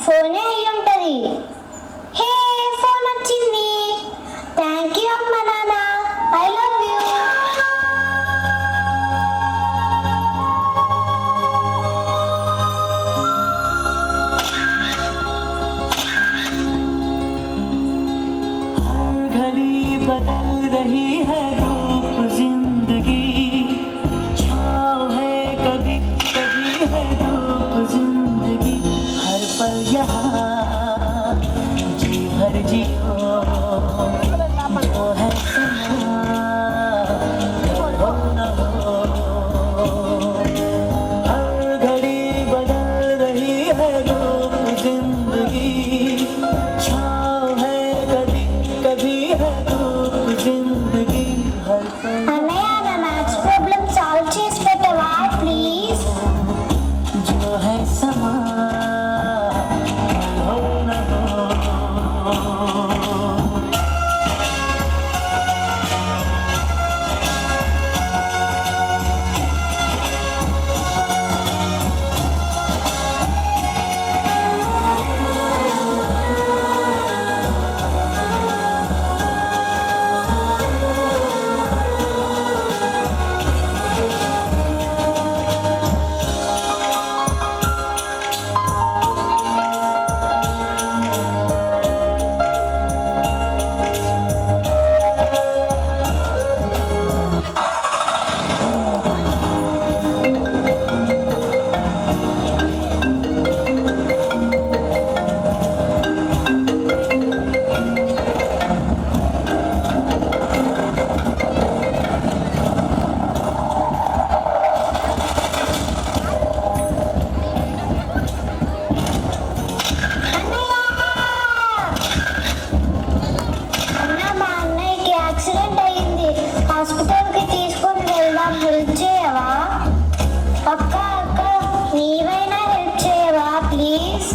ఫోనే అయి ఉంటది. హే, ఫోన్ వచ్చింది. థ్యాంక్ యూ అమ్మ నాన్న, ఐ లవ్ యూ. बदल रही है रूप जिंदगी, छाँव है कभी कभी है धूप जिंदगी, हर पल यहाँ जी भर जियो जो है समा हो न हो। हर घड़ी बदल रही है रूप जिंदगी, छाँव है कभी कभी है जिंदगी हर पल। అన్నయ్య, నా మ్యాథ్స్ ప్రాబ్లం సాల్వ్ చేసి పెట్టవా ప్లీజ్? जो है समा हो न हो। హాస్పిటల్కి తీసుకొని వెళ్దాం, హెల్ప్ చేయవా? అక్క అక్క, నీవైనా హెల్ప్ చేయవా ప్లీజ్?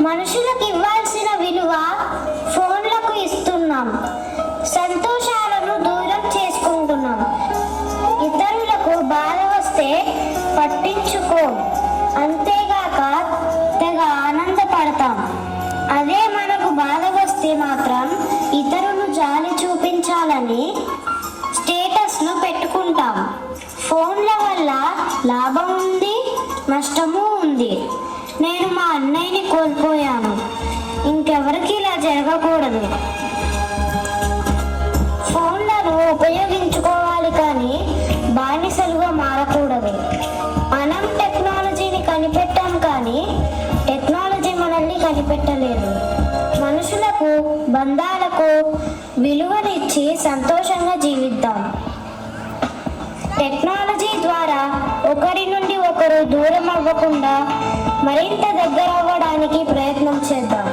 మనుషులకు ఇవ్వాల్సిన విలువ ఫోన్లకు ఇస్తున్నాం. సంతోషాలను దూరం చేసుకుంటున్నాం. ఇతరులకు బాధ వస్తే పట్టించుకోం. అంతేగాక తెగ ఆనందపడతాం. అదే మనకు బాధ వస్తే మాత్రం ఇతరులు జాలి చూపించాలని స్టేటస్లు పెట్టుకుంటాం. ఫోన్ల వల్ల లాభం ఉంది, నష్టము ఉంది. నేను మా అన్నయ్యని కోల్పోయాను. ఇంకెవరికి ఇలా జరగకూడదు. ఫోన్లను ఉపయోగించుకోవాలి కానీ బానిసలుగా మారకూడదు. మనం టెక్నాలజీని కనిపెట్టాం కానీ టెక్నాలజీ మనల్ని కనిపెట్టలేదు. మనుషులకు, బంధాలకు విలువనిచ్చి సంతోషంగా జీవిద్దాం. టెక్నాలజీ ద్వారా ఒకరి నుండి ఒకరు దూరం అవ్వకుండా మరింత దగ్గర అవ్వడానికి ప్రయత్నం చేద్దాం.